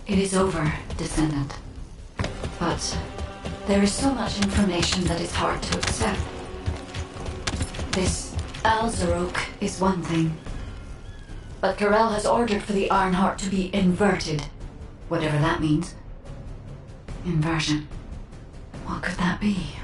It is over, Descendant. But there is so much information that is hard to accept. This Alzarok is one thing. But Karel has ordered for the Ironheart to be inverted. Whatever that means. Inversion. What could that be?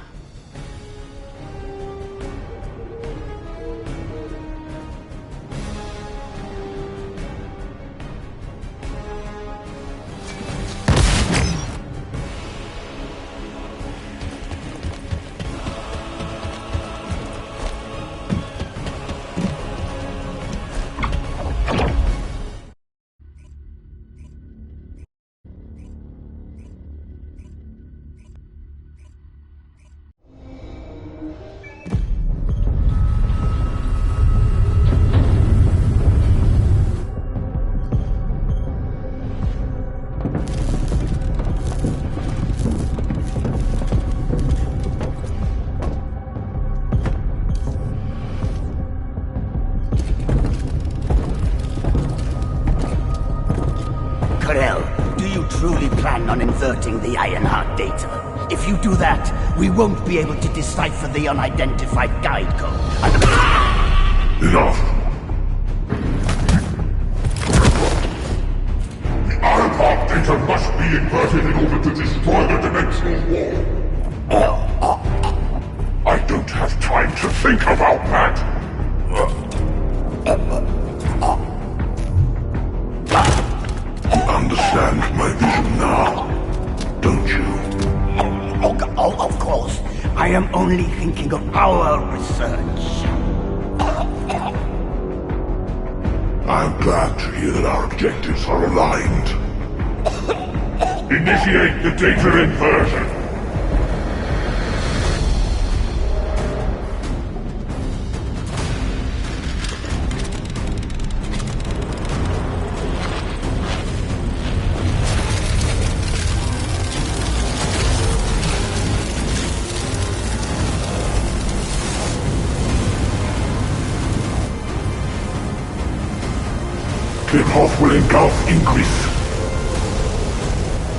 Inverting the Ironheart data. If you do that, we won't be able to decipher the unidentified guide code. Enough! The Ironheart data must be inverted in order to destroy the dimensional wall. I don't have time to think about that! You understand my vision now? Don't you? Oh, of course. I am only thinking of our research. I'm glad to hear that our objectives are aligned. Initiate the data inversion. Kickoff will engulf Increase.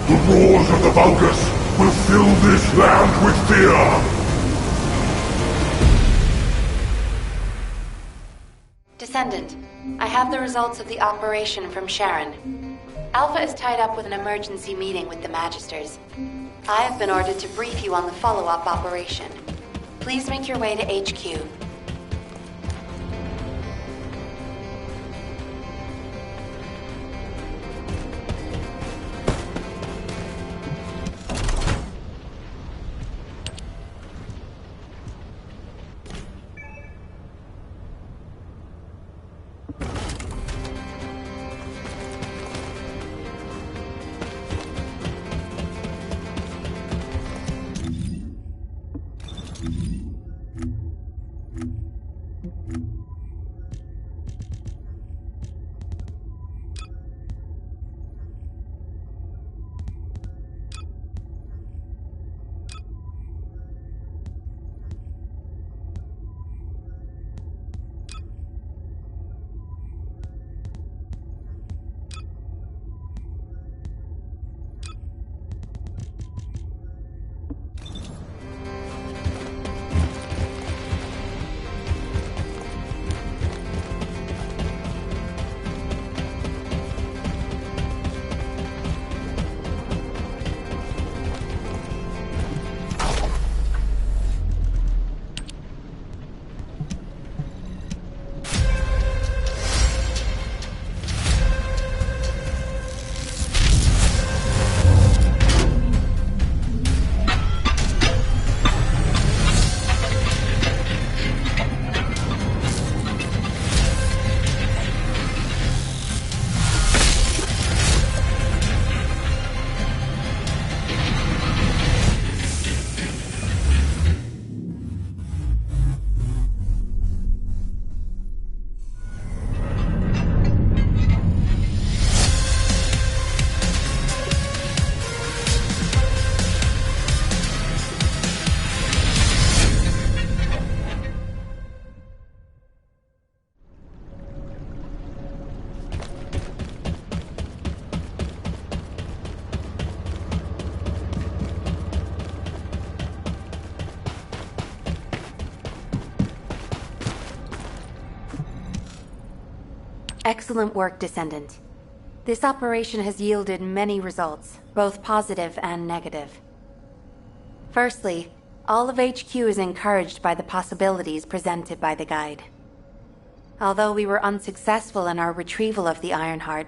The roars of the Vulgus will fill this land with fear! Descendant, I have the results of the operation from Sharon. Alpha is tied up with an emergency meeting with the Magisters. I have been ordered to brief you on the follow-up operation. Please make your way to HQ. Excellent work, Descendant. This operation has yielded many results, both positive and negative. Firstly, all of HQ is encouraged by the possibilities presented by the guide. Although we were unsuccessful in our retrieval of the Ironheart,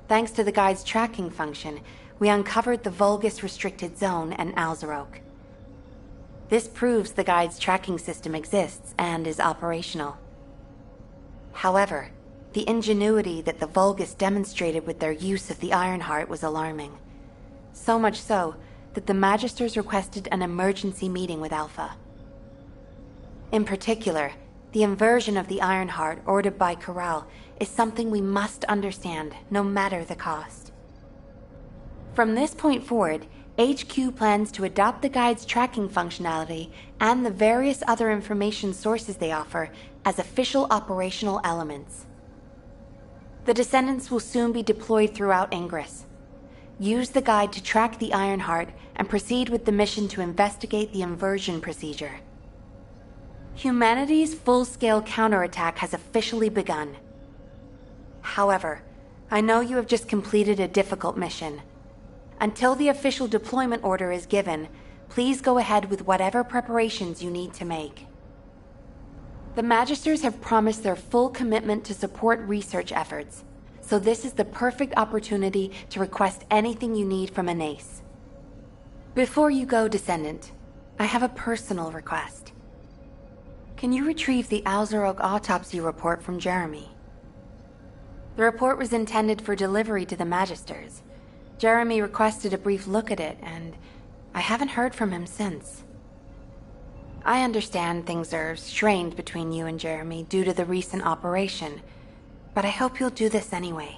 thanks to the guide's tracking function, we uncovered the Vulgus Restricted Zone and Alzarok. This proves the guide's tracking system exists and is operational. However, the ingenuity that the Vulgus demonstrated with their use of the Ironheart was alarming. So much so that the Magisters requested an emergency meeting with Alpha. In particular, the inversion of the Ironheart ordered by Corral is something we must understand, no matter the cost. From this point forward, HQ plans to adopt the guide's tracking functionality and the various other information sources they offer as official operational elements. The Descendants will soon be deployed throughout Ingress. Use the guide to track the Ironheart and proceed with the mission to investigate the inversion procedure. Humanity's full-scale counterattack has officially begun. However, I know you have just completed a difficult mission. Until the official deployment order is given, please go ahead with whatever preparations you need to make. The Magisters have promised their full commitment to support research efforts, so this is the perfect opportunity to request anything you need from Anais. Before you go, Descendant, I have a personal request. Can you retrieve the Alzarok autopsy report from Jeremy? The report was intended for delivery to the Magisters. Jeremy requested a brief look at it, and I haven't heard from him since. I understand things are strained between you and Jeremy due to the recent operation, but I hope you'll do this anyway.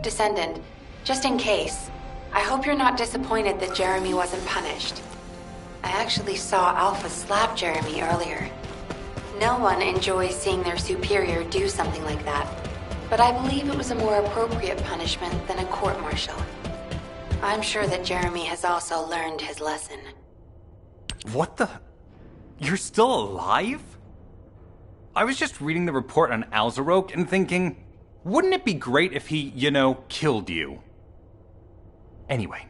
Descendant, just in case, I hope you're not disappointed that Jeremy wasn't punished. I actually saw Alpha slap Jeremy earlier. No one enjoys seeing their superior do something like that, but I believe it was a more appropriate punishment than a court-martial. I'm sure that Jeremy has also learned his lesson. What the? You're still alive? I was just reading the report on Alzarok and thinking, wouldn't it be great if he, killed you? Anyway,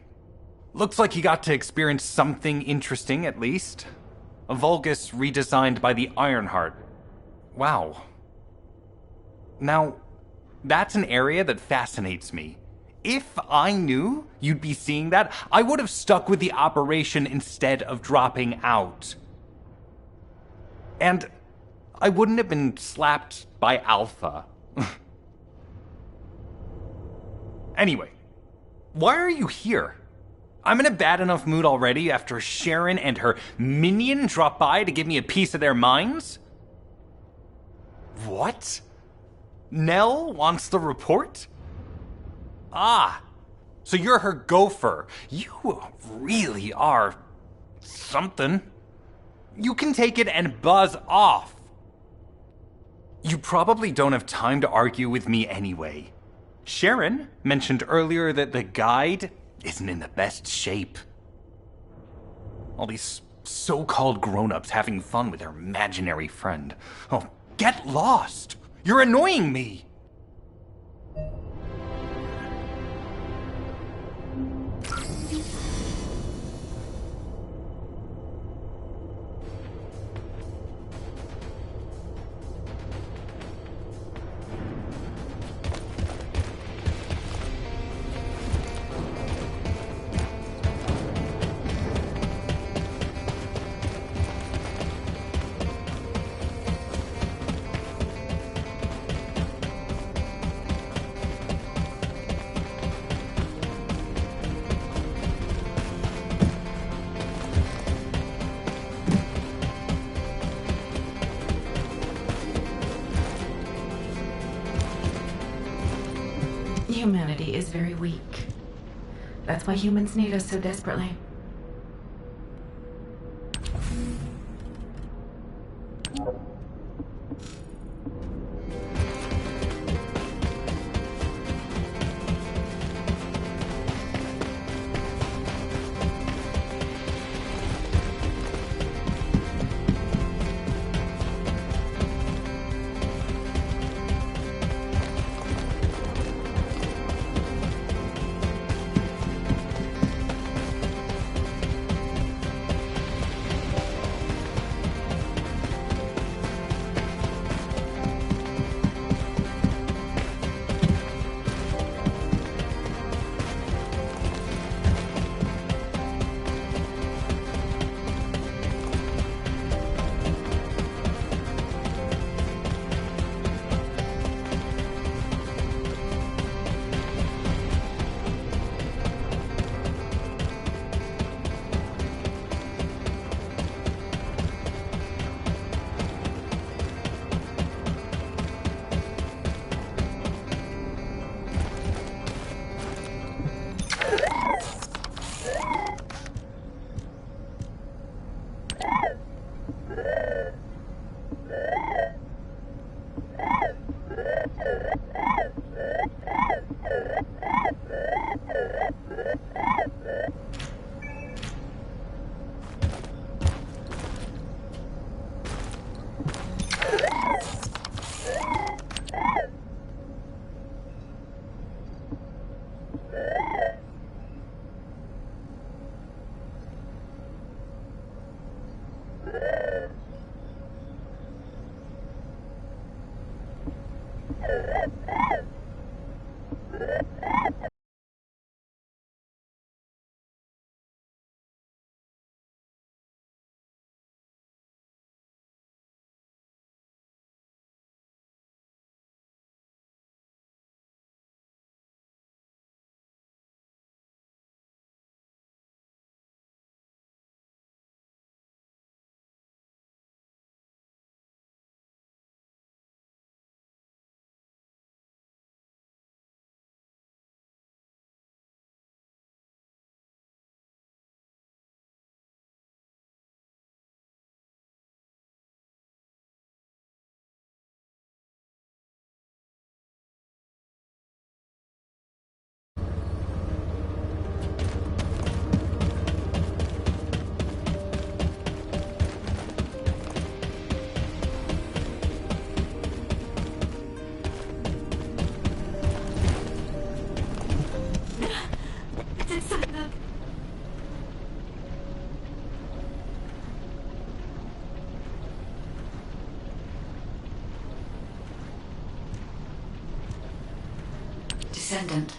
looks like he got to experience something interesting at least. A Vulgus redesigned by the Ironheart. Wow. Now, that's an area that fascinates me. If I knew you'd be seeing that, I would have stuck with the operation instead of dropping out. And I wouldn't have been slapped by Alpha. Anyway, why are you here? I'm in a bad enough mood already after Sharon and her minion drop by to give me a piece of their minds? What? Nell wants the report? Ah, so you're her gopher. You really are something. You can take it and buzz off. You probably don't have time to argue with me anyway. Sharon mentioned earlier that the guide isn't in the best shape. All these so-called grown-ups having fun with their imaginary friend. Oh, get lost! You're annoying me! Humanity is very weak. That's why humans need us so desperately. Descendant,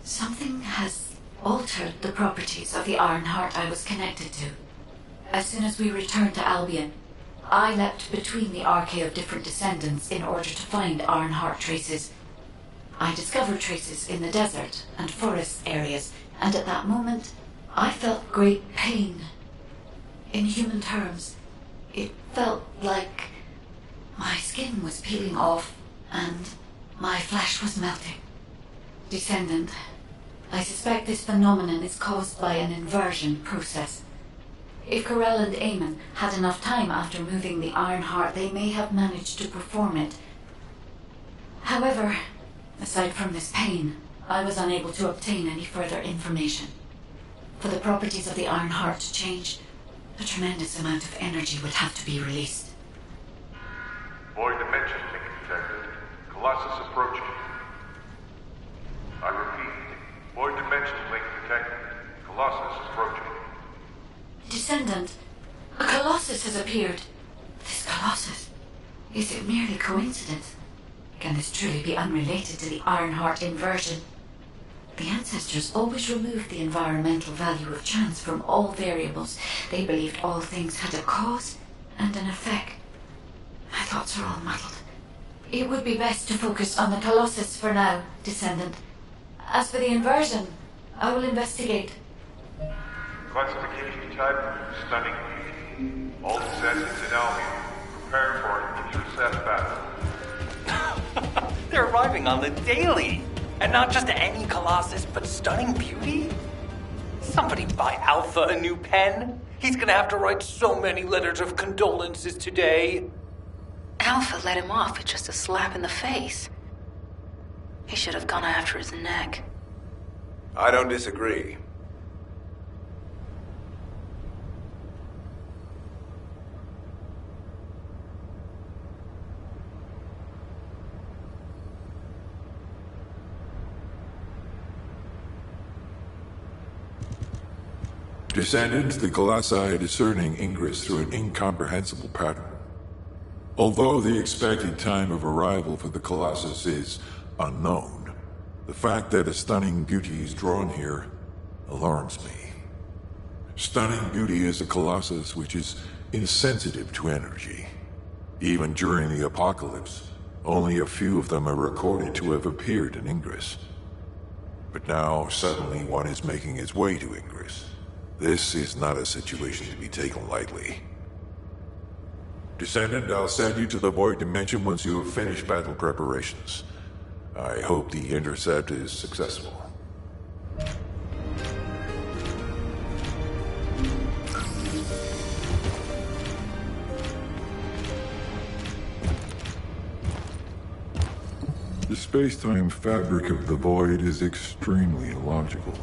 something has altered the properties of the Ironheart I was connected to. As soon as we returned to Albion, I leapt between the arcade of different descendants in order to find Ironheart traces. I discovered traces in the desert and forest areas, and at that moment, I felt great pain. In human terms, it felt like my skin was peeling off and my flesh was melting. Descendant, I suspect this phenomenon is caused by an inversion process. If Corell and Eamon had enough time after moving the Ironheart, they may have managed to perform it. However, aside from this pain, I was unable to obtain any further information. For the properties of the Ironheart to change, a tremendous amount of energy would have to be released. Void dimension link detected. Colossus approaching. I repeat, void dimension link detected. Colossus approaching. Descendant, a Colossus has appeared. This Colossus, is it merely coincidence? Can this truly be unrelated to the Ironheart inversion? The ancestors always removed the environmental value of chance from all variables. They believed all things had a cause and an effect. My thoughts are all muddled. It would be best to focus on the Colossus for now, Descendant. As for the inversion, I will investigate. Classification type, stunning beauty. All descendants in Albion. Prepare for an intercept battle. They're arriving on the daily! And not just any Colossus, but stunning beauty? Somebody buy Alpha a new pen? He's gonna have to write so many letters of condolences today. Alpha let him off with just a slap in the face. He should have gone after his neck. I don't disagree. Descendants, the Colossi are discerning Ingress through an incomprehensible pattern. Although the expected time of arrival for the Colossus is unknown, the fact that a stunning beauty is drawn here alarms me. Stunning beauty is a Colossus which is insensitive to energy. Even during the apocalypse, only a few of them are recorded to have appeared in Ingress. But now, suddenly one is making its way to Ingress. This is not a situation to be taken lightly. Descendant, I'll send you to the Void Dimension once you have finished battle preparations. I hope the intercept is successful. The space-time fabric of the Void is extremely illogical.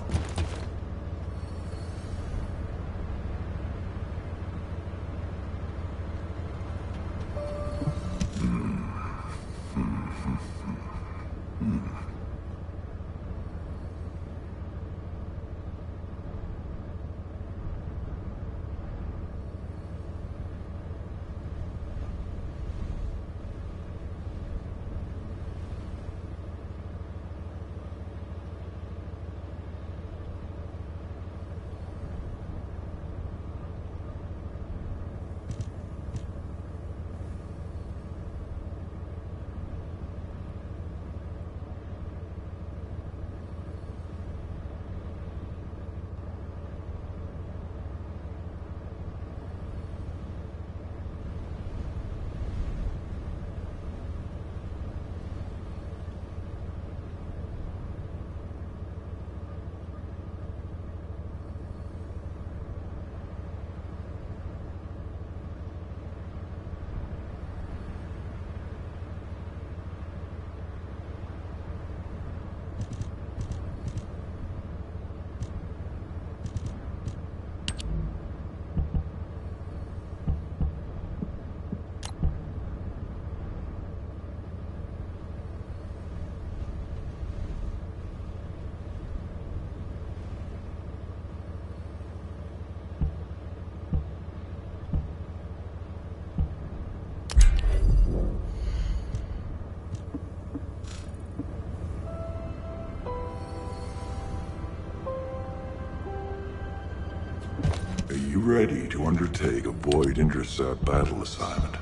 you ready to undertake a Void Intercept battle assignment?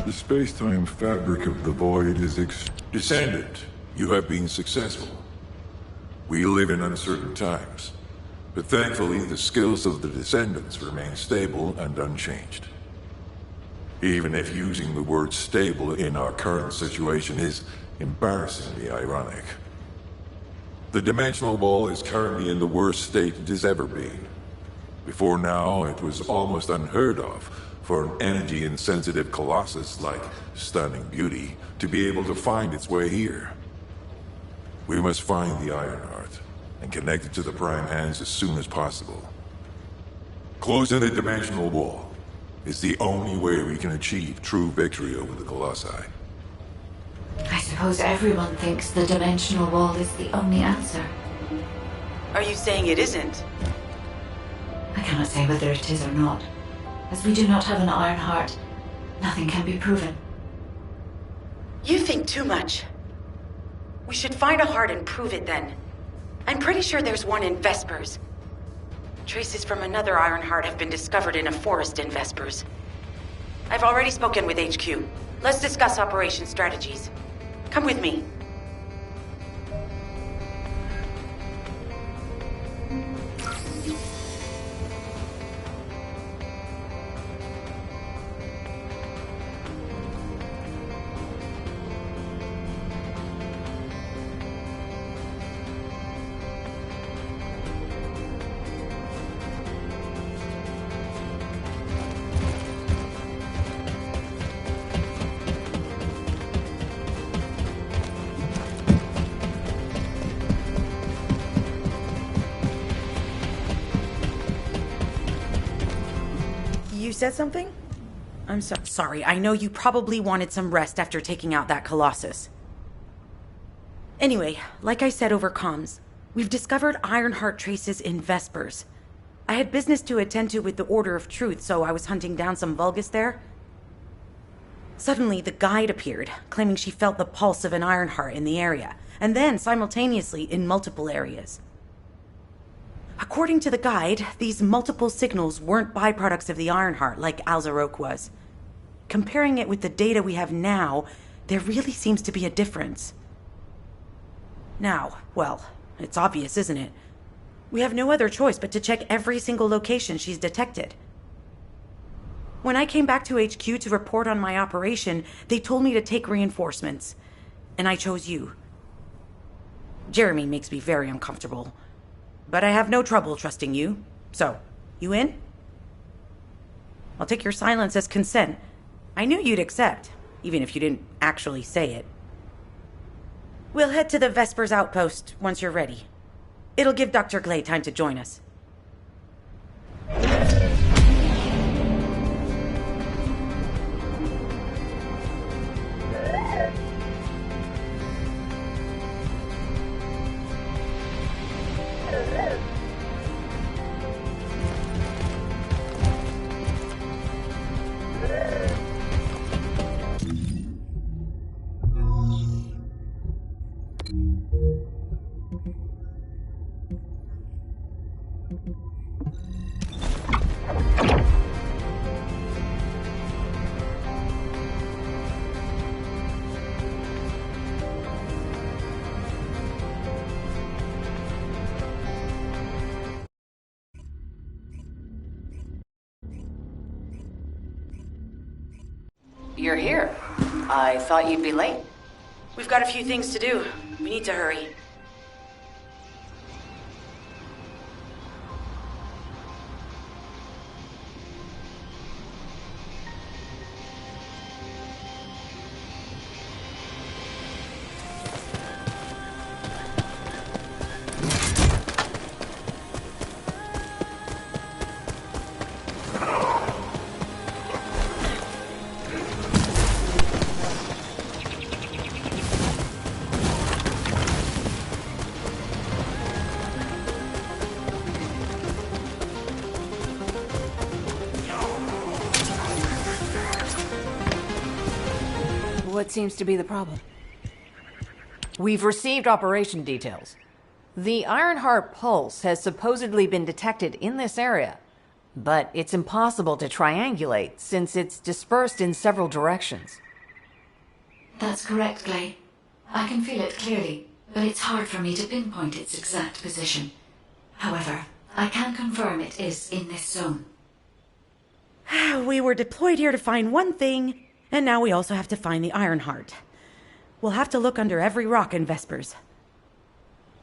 The space-time fabric of the Void is Descendant, you have been successful. We live in uncertain times, but thankfully the skills of the Descendants remain stable and unchanged. Even if using the word stable in our current situation is embarrassingly ironic. The Dimensional Wall is currently in the worst state it has ever been. Before now, it was almost unheard of for an energy-insensitive colossus like Stunning Beauty to be able to find its way here. We must find the Ironheart and connect it to the Prime Hands as soon as possible. Closing the Dimensional Wall is the only way we can achieve true victory over the Colossi. I suppose everyone thinks the Dimensional Wall is the only answer. Are you saying it isn't? I cannot say whether it is or not. As we do not have an Ironheart, nothing can be proven. You think too much. We should find a heart and prove it then. I'm pretty sure there's one in Vespers. Traces from another Ironheart have been discovered in a forest in Vespers. I've already spoken with HQ. Let's discuss operation strategies. Come with me. You said something? I'm sorry. I know you probably wanted some rest after taking out that Colossus. Anyway, like I said over comms, we've discovered Ironheart traces in Vespers. I had business to attend to with the Order of Truth, so I was hunting down some Vulgus there. Suddenly, the guide appeared, claiming she felt the pulse of an Ironheart in the area, and then simultaneously in multiple areas. According to the guide, these multiple signals weren't byproducts of the Ironheart like Alzaroke was. Comparing it with the data we have now, there really seems to be a difference. Now, well, it's obvious, isn't it? We have no other choice but to check every single location she's detected. When I came back to HQ to report on my operation, they told me to take reinforcements, and I chose you. Jeremy makes me very uncomfortable. But I have no trouble trusting you. So, you in? I'll take your silence as consent. I knew you'd accept, even if you didn't actually say it. We'll head to the Vespers outpost once you're ready. It'll give Dr. Glay time to join us. You're here. I thought you'd be late. We've got a few things to do. We need to hurry. What seems to be the problem? We've received operation details. The Ironheart pulse has supposedly been detected in this area, but it's impossible to triangulate since it's dispersed in several directions. That's correct, Glay. I can feel it clearly, but it's hard for me to pinpoint its exact position. However, I can confirm it is in this zone. We were deployed here to find one thing, and now we also have to find the Ironheart. We'll have to look under every rock in Vespers.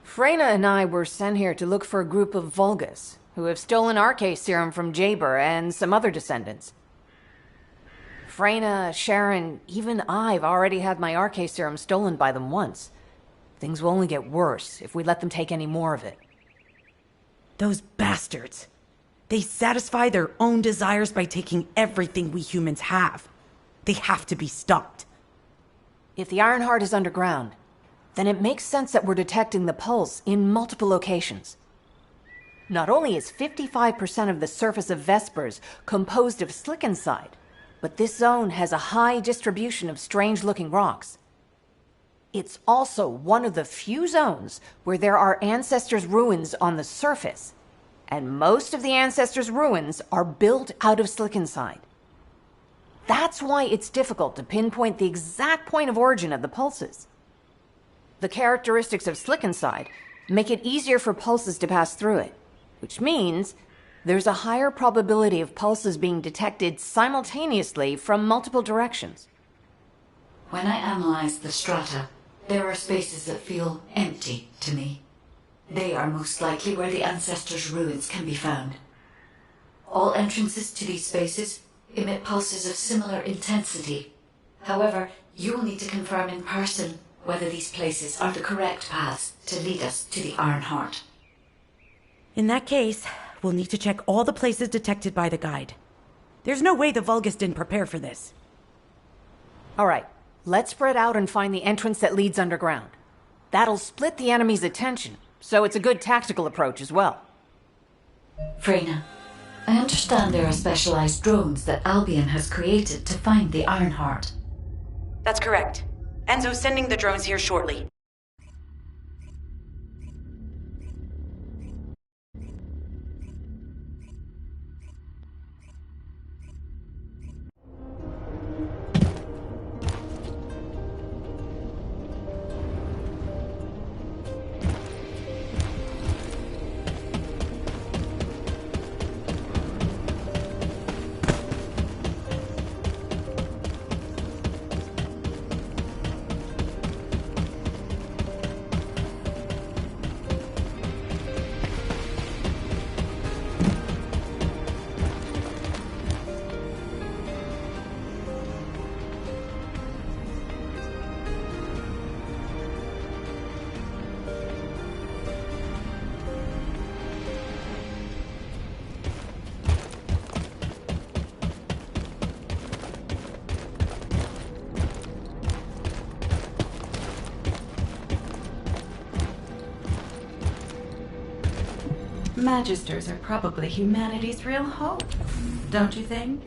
Freyna and I were sent here to look for a group of Vulgus, who have stolen Arcane serum from Jaber and some other descendants. Freyna, Sharon, even I've already had my Arcane serum stolen by them once. Things will only get worse if we let them take any more of it. Those bastards. They satisfy their own desires by taking everything we humans have. They have to be stopped. If the Ironheart is underground, then it makes sense that we're detecting the pulse in multiple locations. Not only is 55% of the surface of Vespers composed of Slickenside, but this zone has a high distribution of strange-looking rocks. It's also one of the few zones where there are Ancestors' ruins on the surface, and most of the Ancestors' ruins are built out of Slickenside. That's why it's difficult to pinpoint the exact point of origin of the pulses. The characteristics of Slickenside make it easier for pulses to pass through it, which means there's a higher probability of pulses being detected simultaneously from multiple directions. When I analyze the strata, there are spaces that feel empty to me. They are most likely where the Ancestors' ruins can be found. All entrances to these spaces emit pulses of similar intensity. However, you will need to confirm in person whether these places are the correct paths to lead us to the Ironheart. In that case, we'll need to check all the places detected by the guide. There's no way the Vulgus didn't prepare for this. All right, let's spread out and find the entrance that leads underground. That'll split the enemy's attention, so it's a good tactical approach as well. Freyna, I understand there are specialized drones that Albion has created to find the Ironheart. That's correct. Enzo's sending the drones here shortly. Magisters are probably humanity's real hope, don't you think?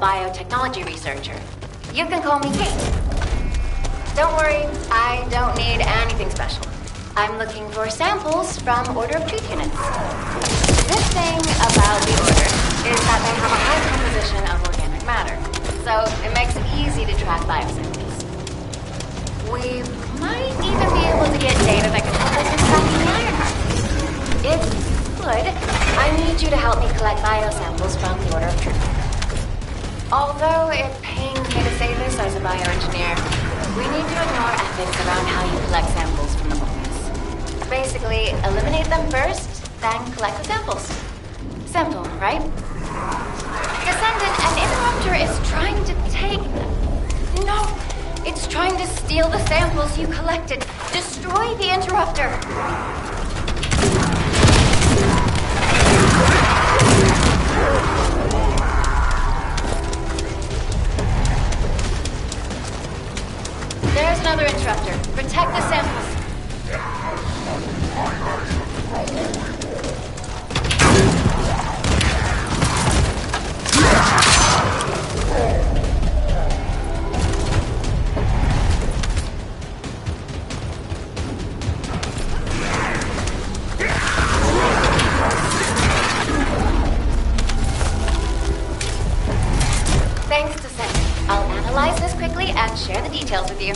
biotechnology researcher. You can call me Kate. Don't worry, I don't need anything special. I'm looking for samples from Order of Truth units. The good thing about the Order is that they have a high composition of organic matter, so it makes it easy to track biosamples. We might even be able to get data that can help us with tracking the Ironheart. If you would, I need you to help me collect biosamples from the Order of Truth. Although it pains me to say this as a bioengineer, we need to ignore ethics around how you collect samples from the Vulpes. Basically, eliminate them first, then collect the samples. Simple, right? Descendant, an interrupter is trying to take... No! It's trying to steal the samples you collected. Destroy the interrupter! There's another interrupter. Protect the samples. Thanks, Descendant. I'll analyze this quickly and share the details with you.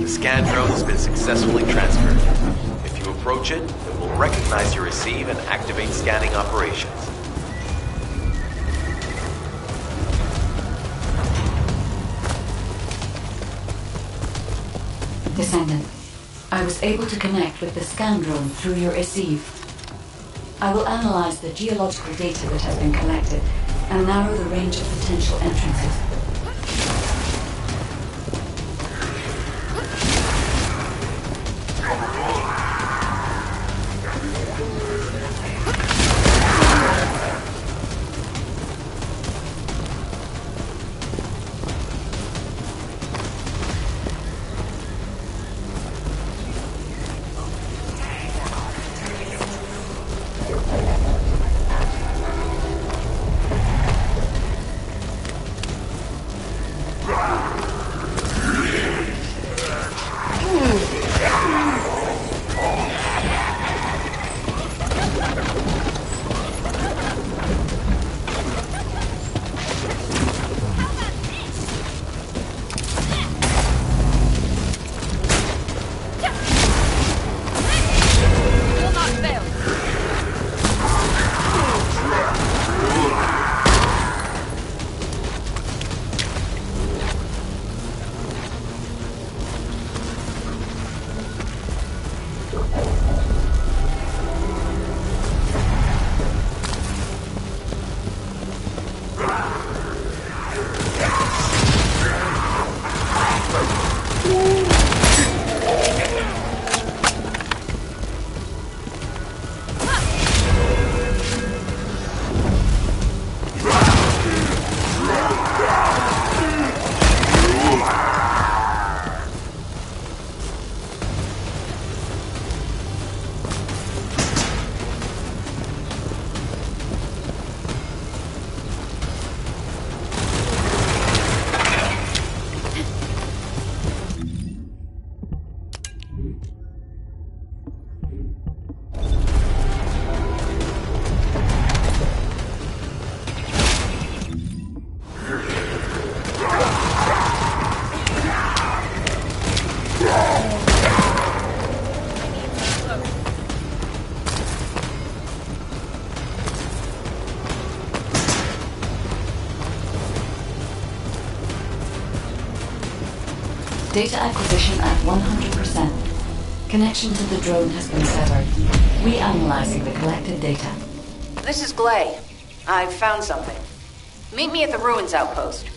Scan drone has been successfully transferred. If you approach it will recognize your receive and activate scanning operations. Descendant, I was able to connect with the scan drone through your receive. I will analyze the geological data that has been collected and narrow the range of potential entrances. Data acquisition at 100%. Connection to the drone has been severed. Reanalyzing the collected data. This is Glay. I've found something. Meet me at the Ruins outpost.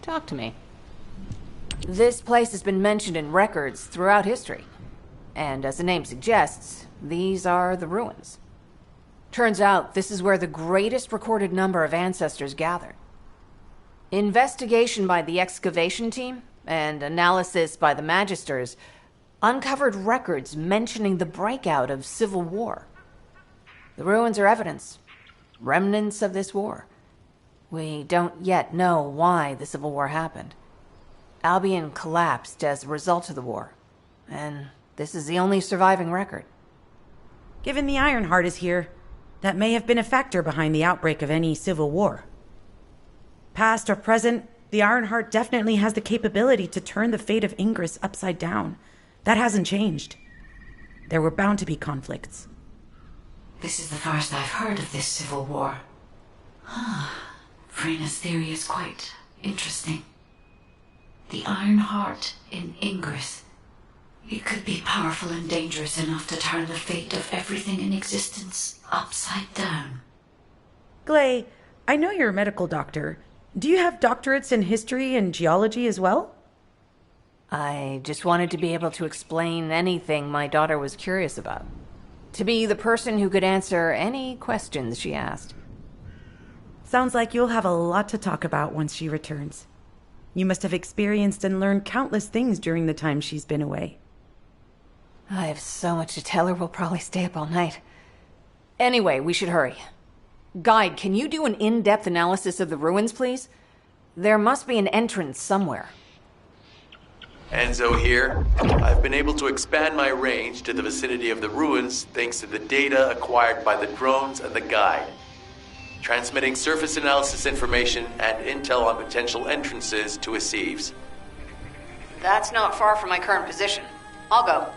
Talk to me. This place has been mentioned in records throughout history. And as the name suggests, these are the ruins. Turns out this is where the greatest recorded number of ancestors gathered. Investigation by the excavation team and analysis by the Magisters uncovered records mentioning the breakout of civil war. The ruins are evidence, remnants of this war. We don't yet know why the Civil War happened. Albion collapsed as a result of the war, and this is the only surviving record. Given the Ironheart is here, that may have been a factor behind the outbreak of any civil war. Past or present, the Ironheart definitely has the capability to turn the fate of Ingress upside down. That hasn't changed. There were bound to be conflicts. This is the first I've heard of this civil war. Frena's theory is quite interesting. The Ironheart in Ingress. It could be powerful and dangerous enough to turn the fate of everything in existence upside down. Glay, I know you're a medical doctor. Do you have doctorates in history and geology as well? I just wanted to be able to explain anything my daughter was curious about. To be the person who could answer any questions she asked. Sounds like you'll have a lot to talk about once she returns. You must have experienced and learned countless things during the time she's been away. I have so much to tell her we'll probably stay up all night. Anyway, we should hurry. Guide, can you do an in-depth analysis of the ruins, please? There must be an entrance somewhere. Enzo here. I've been able to expand my range to the vicinity of the ruins thanks to the data acquired by the drones and the guide. Transmitting surface analysis information and intel on potential entrances to Aceives. That's not far from my current position. I'll go.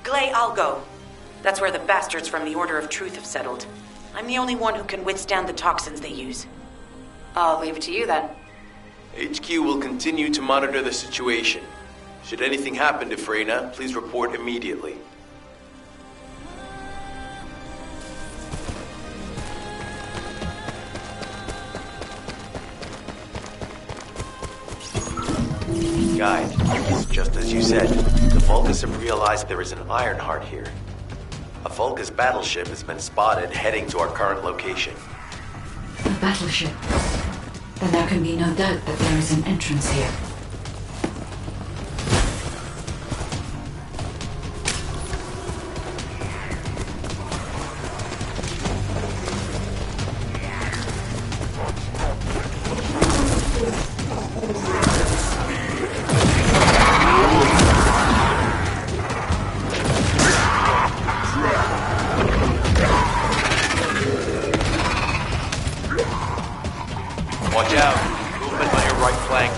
Glay, I'll go. That's where the bastards from the Order of Truth have settled. I'm the only one who can withstand the toxins they use. I'll leave it to you then. HQ will continue to monitor the situation. Should anything happen to Freyna, please report immediately. Guide, just as you said, the Vulgus have realized there is an Ironheart here. A Vulgus battleship has been spotted heading to our current location. A battleship? Then there can be no doubt that there is an entrance here. Watch out. Movement on your right flank.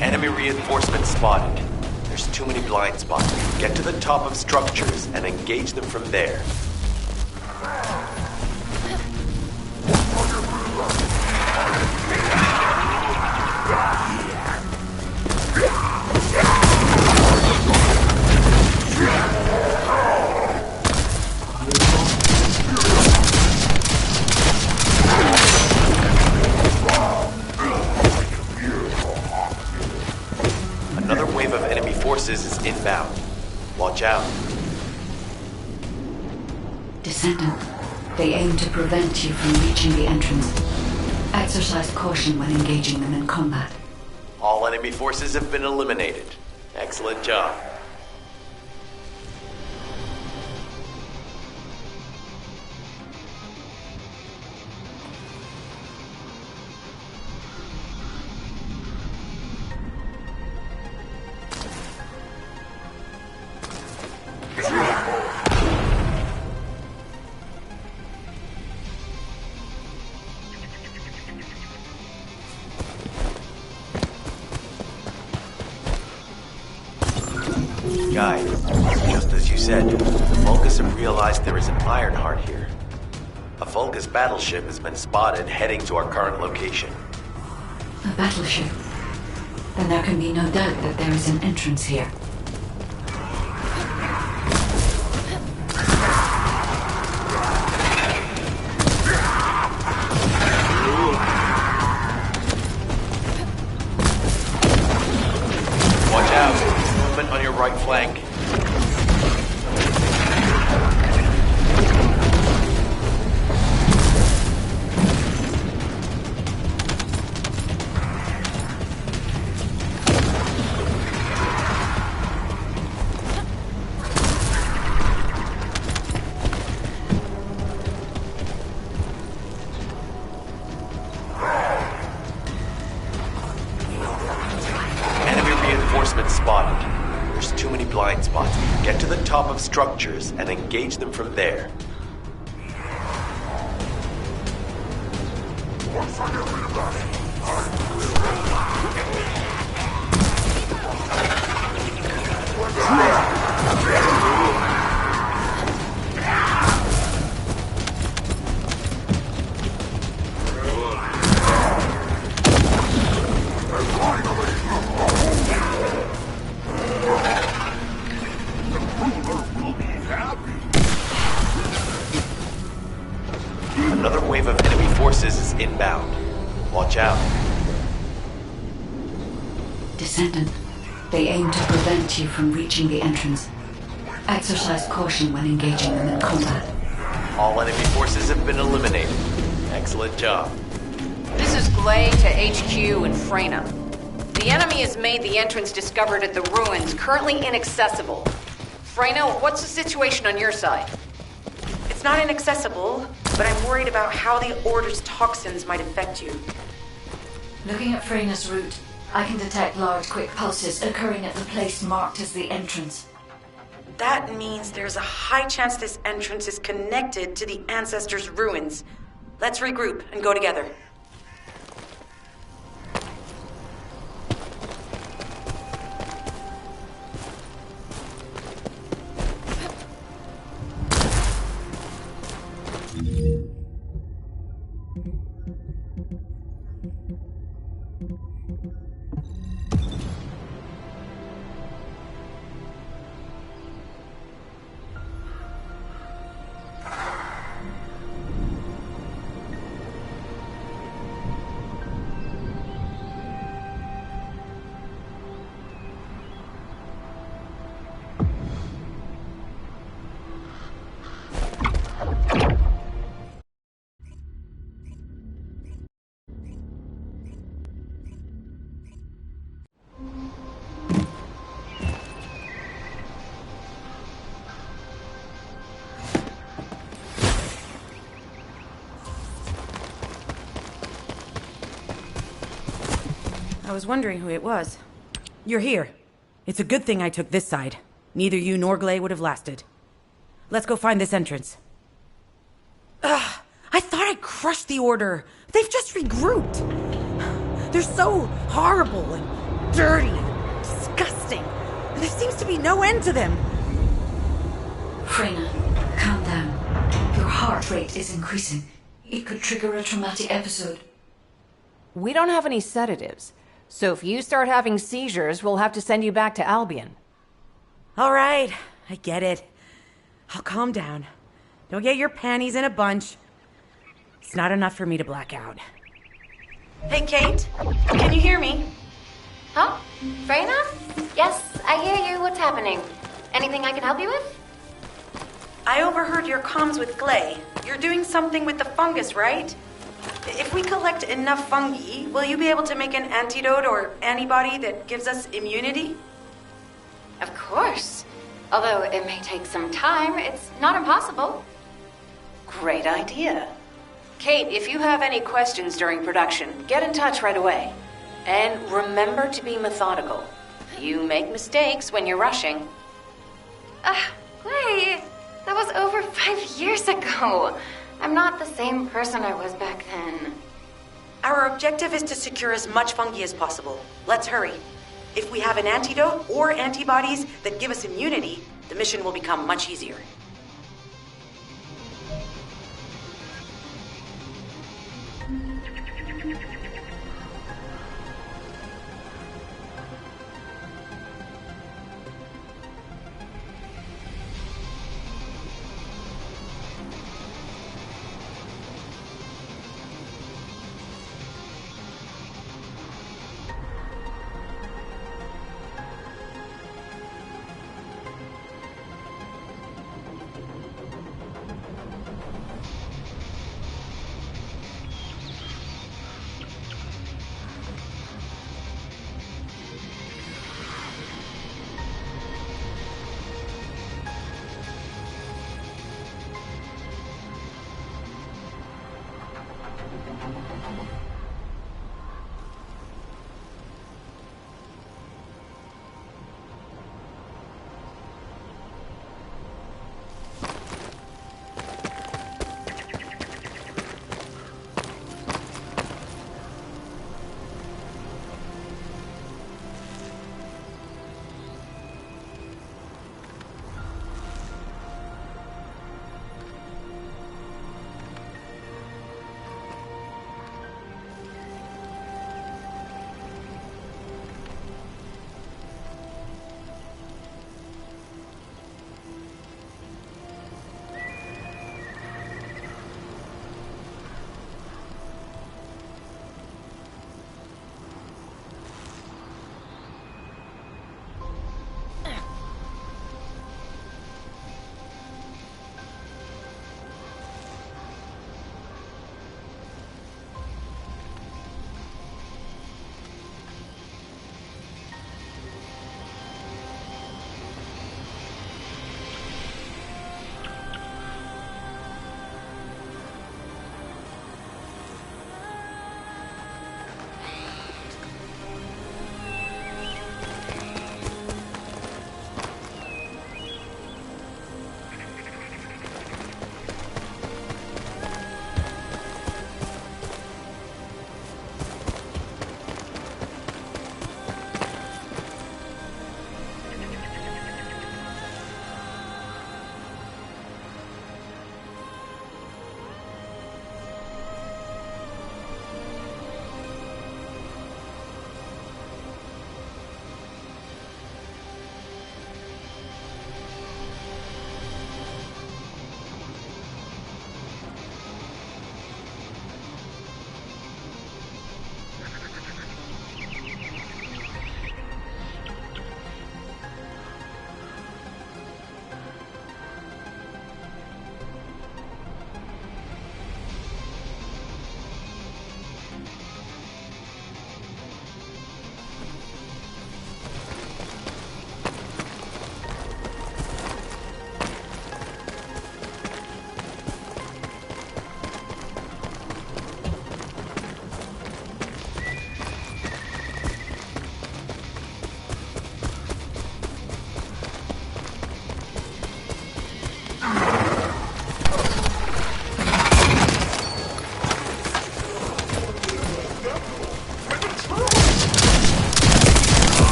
Enemy reinforcements spotted. There's too many blind spots. Get to the top of structures and engage them from there. Another wave of enemy forces is inbound. Watch out. Descendant, they aim to prevent you from reaching the entrance. Exercise caution when engaging them in combat. All enemy forces have been eliminated. Excellent job. Guide, just as you said, the Vulgus have realized there is an Ironheart here. A Vulgus battleship has been spotted heading to our current location. A battleship? Then there can be no doubt that there is an entrance here. Watch out. Movement on your right flank. Enemy reinforcements spotted. There's too many blind spots. Get to the top of structures and engage them from there. Another wave of enemy forces is inbound. Watch out. Descendant, they aim to prevent you from reaching the entrance. Exercise caution when engaging them in combat. All enemy forces have been eliminated. Excellent job. This is Glay to HQ in Freyna. The enemy has made the entrance discovered at the ruins currently inaccessible. Freyna, what's the situation on your side? It's not inaccessible, but I'm worried about how the Order's toxins might affect you. Looking at Freyna's route, I can detect large, quick pulses occurring at the place marked as the entrance. That means there's a high chance this entrance is connected to the Ancestors' ruins. Let's regroup and go together. I was wondering who it was. You're here. It's a good thing I took this side. Neither you nor Glay would have lasted. Let's go find this entrance. Ugh, I thought I crushed the Order. They've just regrouped. They're so horrible and dirty and disgusting. There seems to be no end to them. Freyna, calm down. Your heart rate is increasing. It could trigger a traumatic episode. We don't have any sedatives, so if you start having seizures, we'll have to send you back to Albion. All right, I get it. I'll calm down. Don't get your panties in a bunch. It's not enough for me to black out. Hey, Kate, can you hear me? Huh? Freyna? Yes, I hear you. What's happening? Anything I can help you with? I overheard your comms with Glay. You're doing something with the fungus, right? If we collect enough fungi, will you be able to make an antidote or antibody that gives us immunity? Of course. Although it may take some time, it's not impossible. Great idea. Kate, if you have any questions during production, get in touch right away. And remember to be methodical. You make mistakes when you're rushing. Glay, that was over 5 years ago. I'm not the same person I was back then. Our objective is to secure as much fungi as possible. Let's hurry. If we have an antidote or antibodies that give us immunity, the mission will become much easier.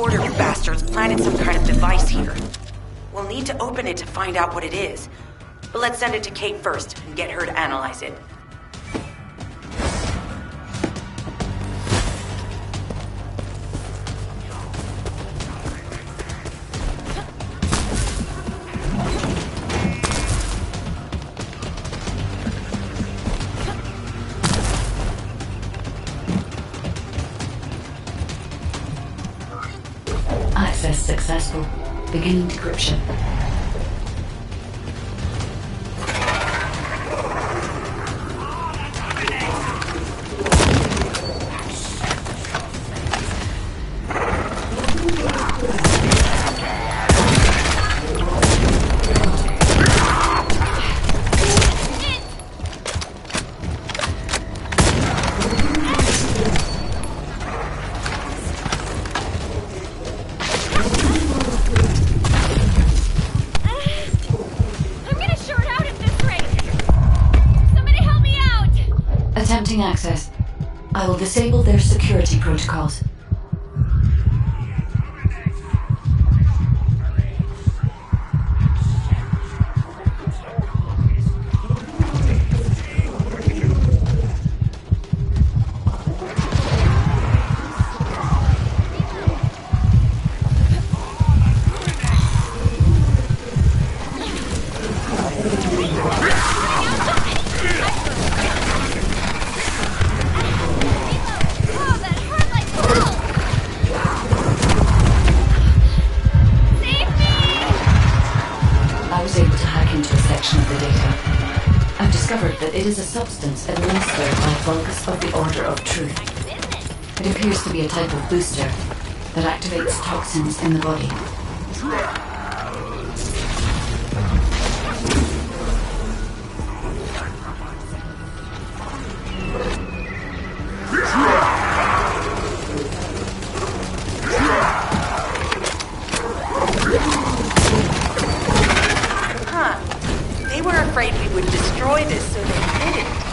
Order bastards planted some kind of device here. We'll need to open it to find out what it is. But let's send it to Kate first and get her to analyze it. Access successful. Beginning decryption. Attempting access. I will disable their security protocols. It is a substance administered by Vulgus of the Order of Truth. It appears to be a type of booster that activates toxins in the body. They were afraid we would destroy this, so they didn't.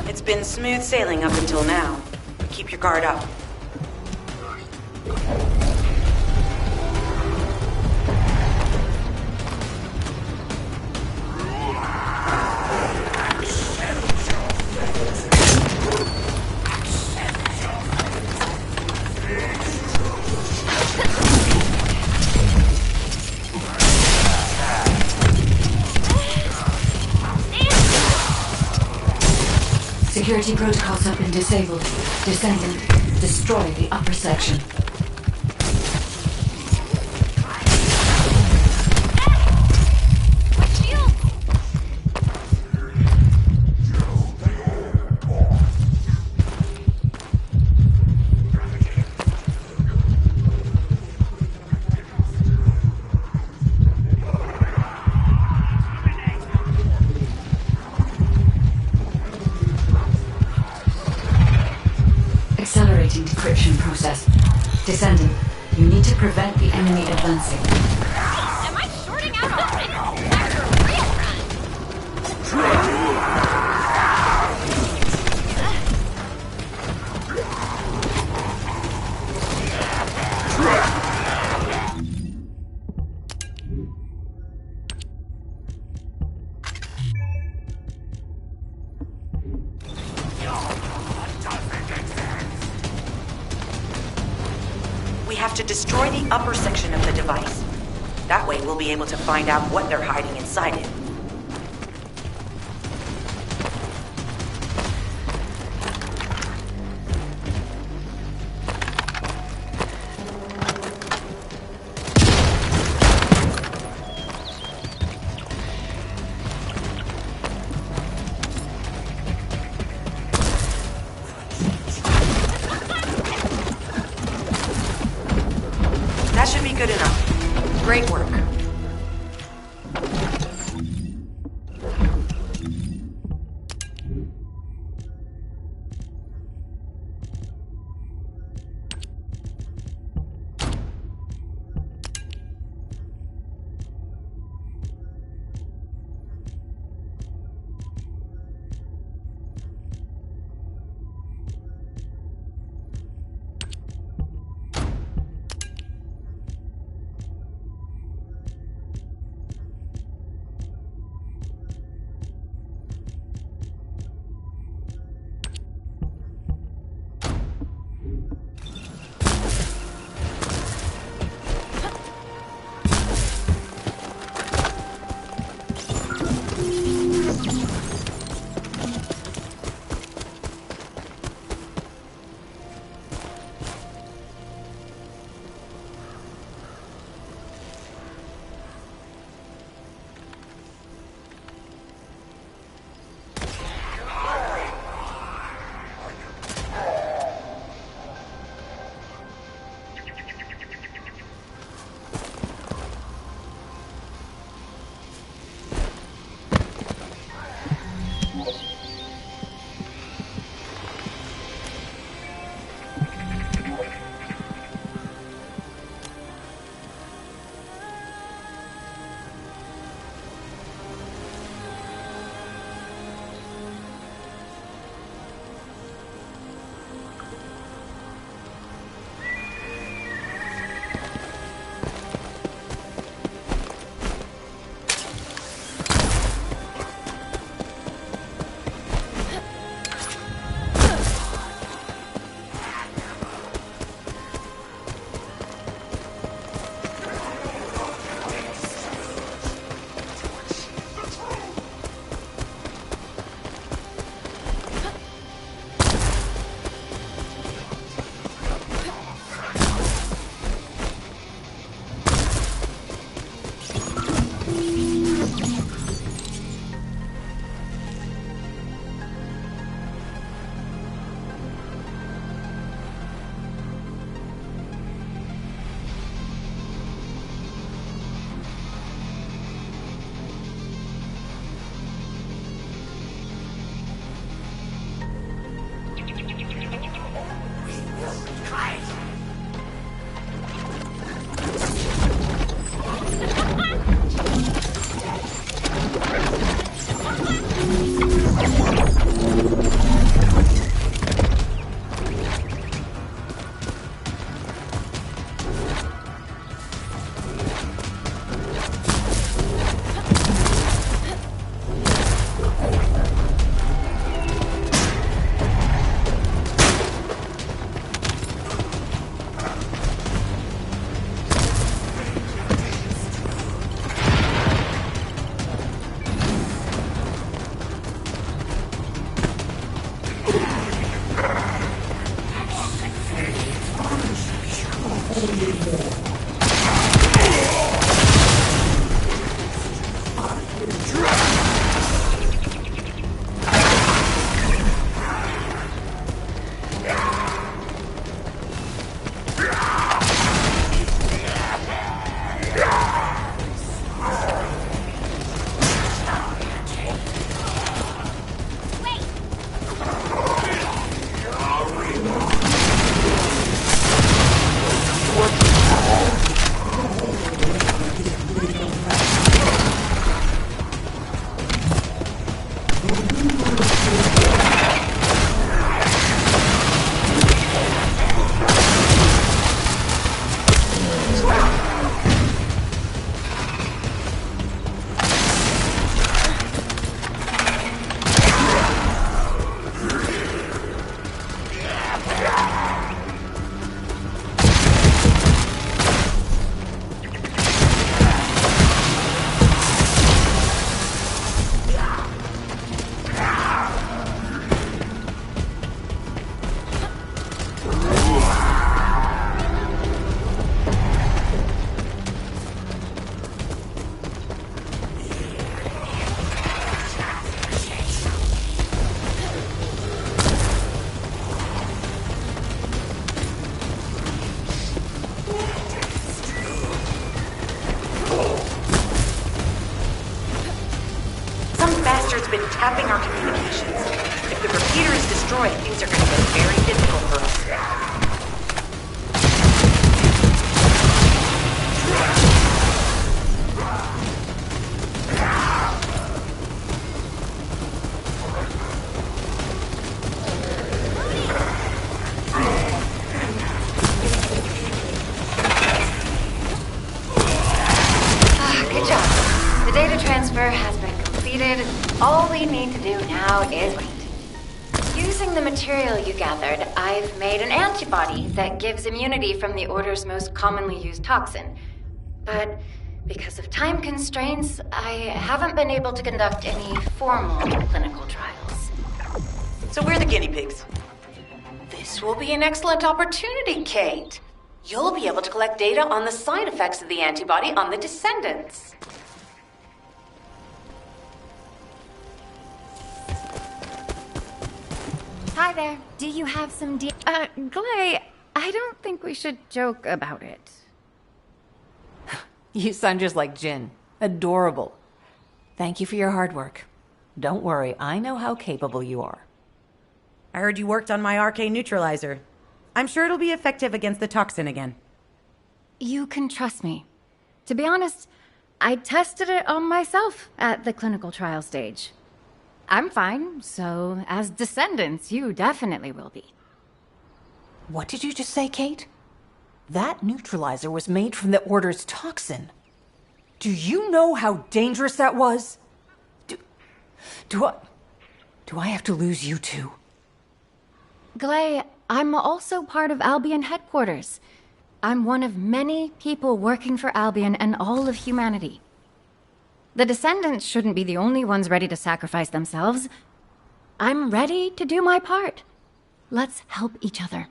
It's been smooth sailing up until now. Keep your guard up. Security protocols have been disabled. Descendant, destroy the upper section. Accelerating decryption process. Descendant, you need to prevent the enemy advancing. Am I shorting out already? That's a real We have to destroy the upper section of the device. That way we'll be able to find out what they're hiding inside it. Great work. tapping our communications. If the repeater is destroyed, things are going to get very difficult for us. Good job. The data transfer has been completed. All we need to do now is wait. Using the material you gathered, I've made an antibody that gives immunity from the Order's most commonly used toxin. But because of time constraints, I haven't been able to conduct any formal clinical trials. So we're the guinea pigs. This will be an excellent opportunity, Kate. You'll be able to collect data on the side effects of the antibody on the descendants. Hi there. Do you have some Glay, I don't think we should joke about it. You sound just like Jin. Adorable. Thank you for your hard work. Don't worry, I know how capable you are. I heard you worked on my arcane neutralizer. I'm sure it'll be effective against the toxin again. You can trust me. To be honest, I tested it on myself at the clinical trial stage. I'm fine, so as descendants, you definitely will be. What did you just say, Kate? That neutralizer was made from the Order's toxin. Do you know how dangerous that was? Do I have to lose you too? Glay, I'm also part of Albion headquarters. I'm one of many people working for Albion and all of humanity. The descendants shouldn't be the only ones ready to sacrifice themselves. I'm ready to do my part. Let's help each other.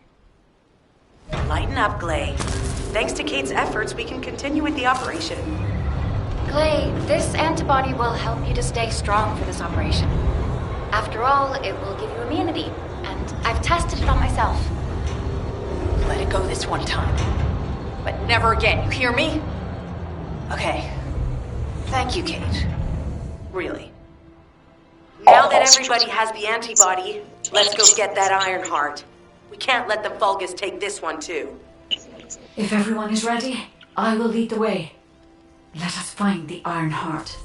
Lighten up, Glay. Thanks to Kate's efforts, we can continue with the operation. Glay, this antibody will help you to stay strong for this operation. After all, it will give you immunity, and I've tested it on myself. Let it go this one time. But never again, you hear me? Okay. Thank you, Kate. Really. Now that everybody has the antibody, let's go get that Iron Heart. We can't let the Vulgus take this one too. If everyone is ready, I will lead the way. Let us find the Iron Heart.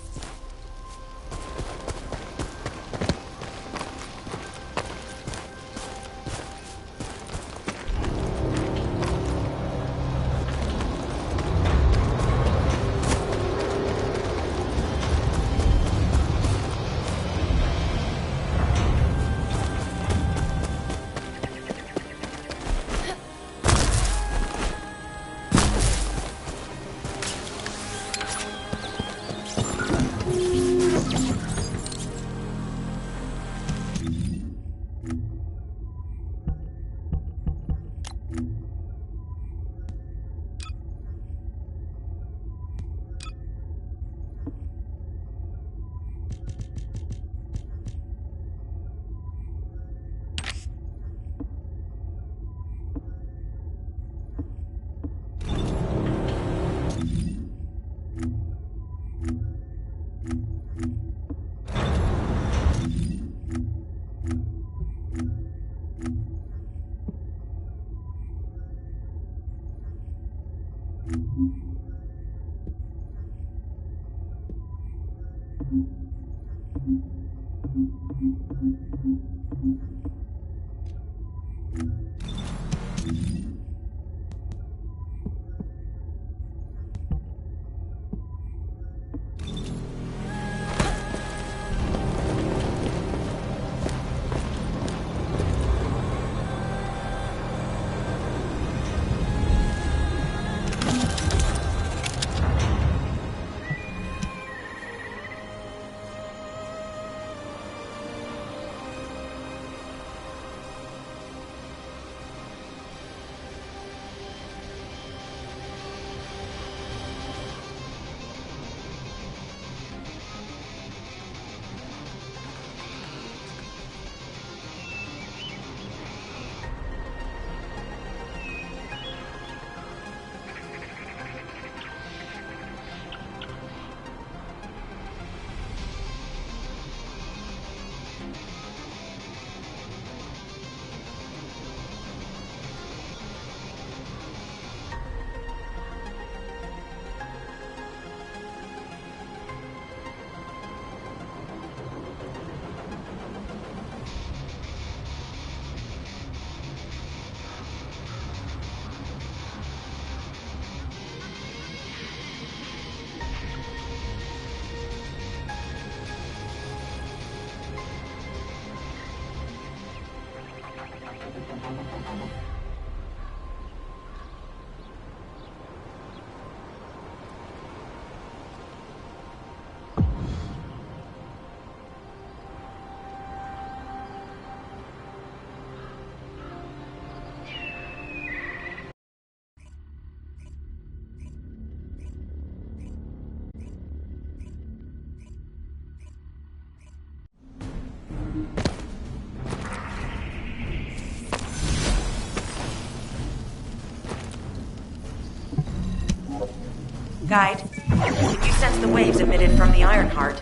Guide, can you sense the waves emitted from the Ironheart?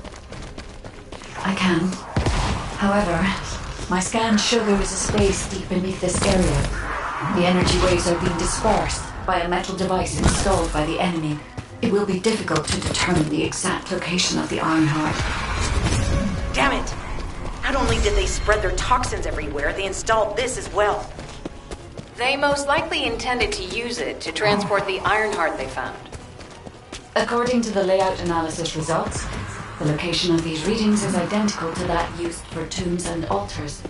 I can. However, my scans show there is a space deep beneath this area. The energy waves are being dispersed by a metal device installed by the enemy. It will be difficult to determine the exact location of the Ironheart. Damn it! Not only did they spread their toxins everywhere, they installed this as well. They most likely intended to use it to transport the Ironheart they found. According to the layout analysis results, the location of these readings is identical to that used for tombs and altars.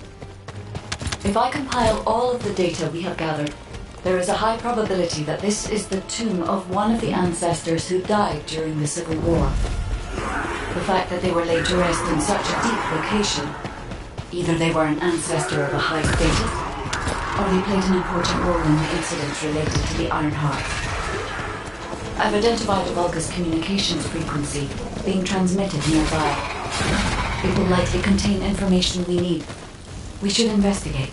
If I compile all of the data we have gathered, there is a high probability that this is the tomb of one of the ancestors who died during the Civil War. The fact that they were laid to rest in such a deep location, either they were an ancestor of a high status, or they played an important role in the incidents related to the Ironheart. I've identified a Vulgus communications frequency being transmitted nearby. It will likely contain information we need. We should investigate.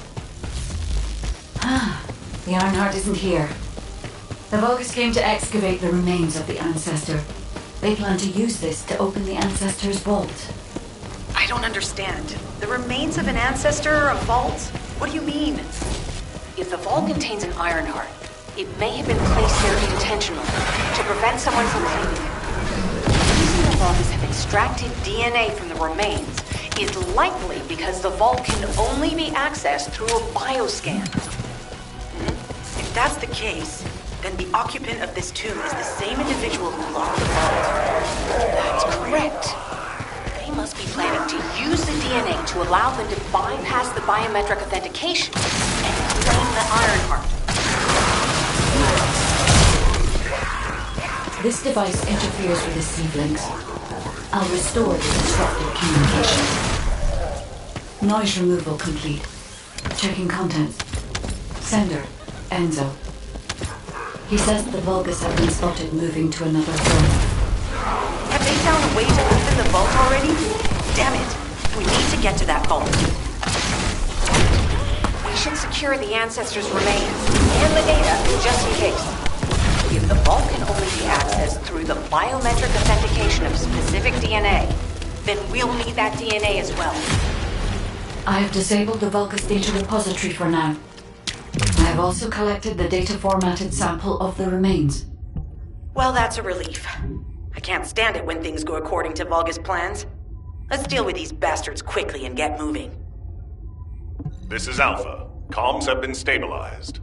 The Ironheart isn't here. The Vulgus came to excavate the remains of the ancestor. They plan to use this to open the ancestor's vault. I don't understand. The remains of an ancestor, a vault? What do you mean? If the vault contains an Ironheart, it may have been placed there intentionally to prevent someone from claiming it. The reason the Vulgus have extracted DNA from the remains is likely because the vault can only be accessed through a bioscan. If that's the case, then the occupant of this tomb is the same individual who locked the vault. That's correct. They must be planning to use the DNA to allow them to bypass the biometric authentication and claim the Ironheart. This device interferes with the Sieve-links. I'll restore the disrupted communication. Noise removal complete. Checking contents. Sender, Enzo. He says the Vulgus have been spotted moving to another zone. Have they found a way to open the vault already? Damn it! We need to get to that vault. We should secure the ancestors' remains and the data just in case. If the vault can only be accessed through the biometric authentication of specific DNA, then we'll need that DNA as well. I have disabled the Vulgus data repository for now. I have also collected the data formatted sample of the remains. Well, that's a relief. I can't stand it when things go according to Vulgus plans. Let's deal with these bastards quickly and get moving. This is Alpha. Comms have been stabilized.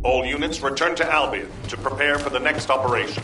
All units return to Albion to prepare for the next operation.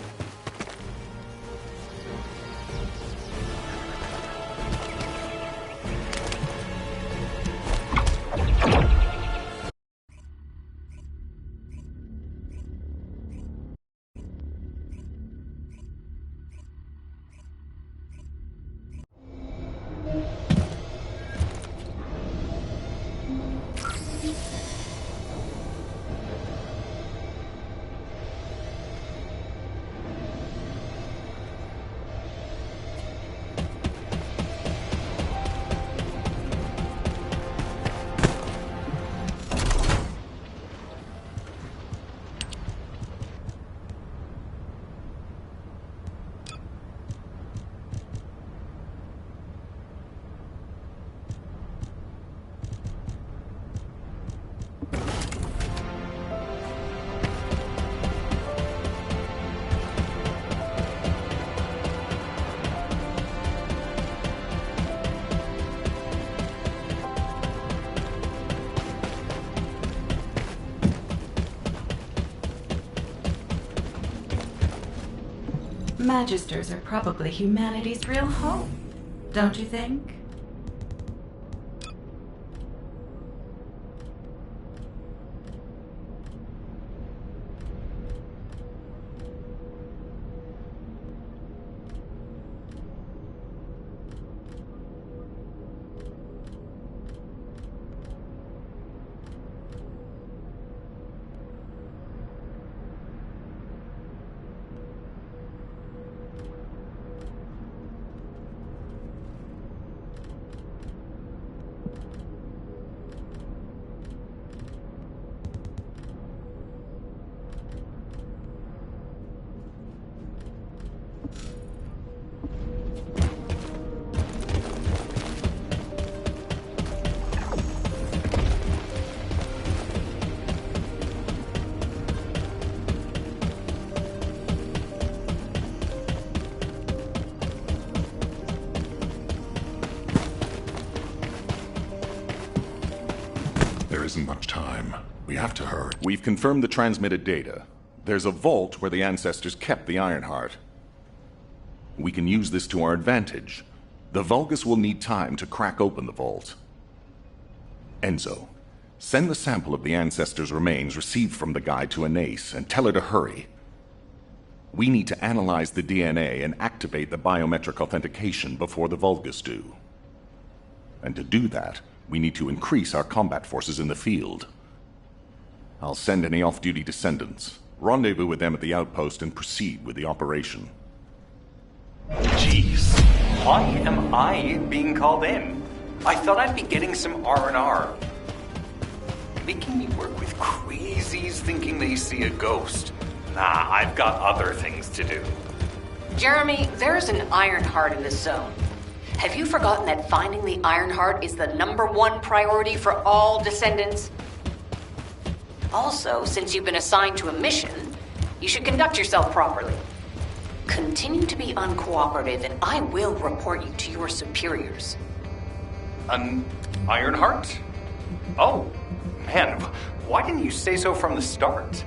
Magisters are probably humanity's real hope, don't you think? isn't much time. We have to hurry. We've confirmed the transmitted data. There's a vault where the ancestors kept the Ironheart. We can use this to our advantage. The Vulgus will need time to crack open the vault. Enzo, send the sample of the ancestors' remains received from the guide to Anais and tell her to hurry. We need to analyze the DNA and activate the biometric authentication before the Vulgus do. And to do that, we need to increase our combat forces in the field. I'll send any off-duty descendants, rendezvous with them at the outpost, and proceed with the operation. Jeez, why am I being called in? I thought I'd be getting some R&R. Making me work with crazies thinking they see a ghost. Nah, I've got other things to do. Jeremy, there's an Ironheart in this zone. Have you forgotten that finding the Ironheart is the #1 priority for all descendants? Also, since you've been assigned to a mission, you should conduct yourself properly. Continue to be uncooperative and I will report you to your superiors. An Ironheart? Oh, man, why didn't you say so from the start?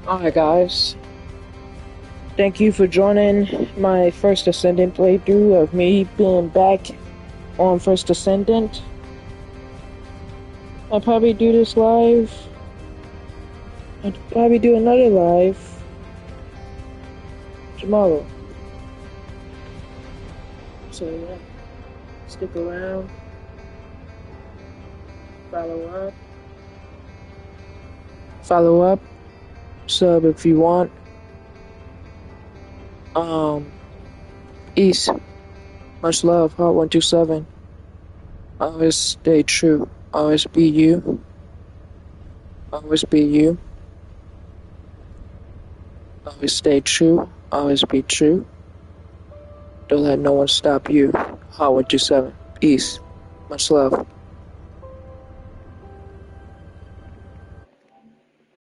Alright guys, thank you for joining my First Ascendant playthrough of me being back on First Ascendant. I'll probably do this live. I'll probably do another live tomorrow. So yeah, stick around, follow up. Sub if you want. East. Much love, Heart 127. Always stay true. Always be you. Always be you. Always stay true. Always be true. Don't let no one stop you. Heart 127. Peace. Much love.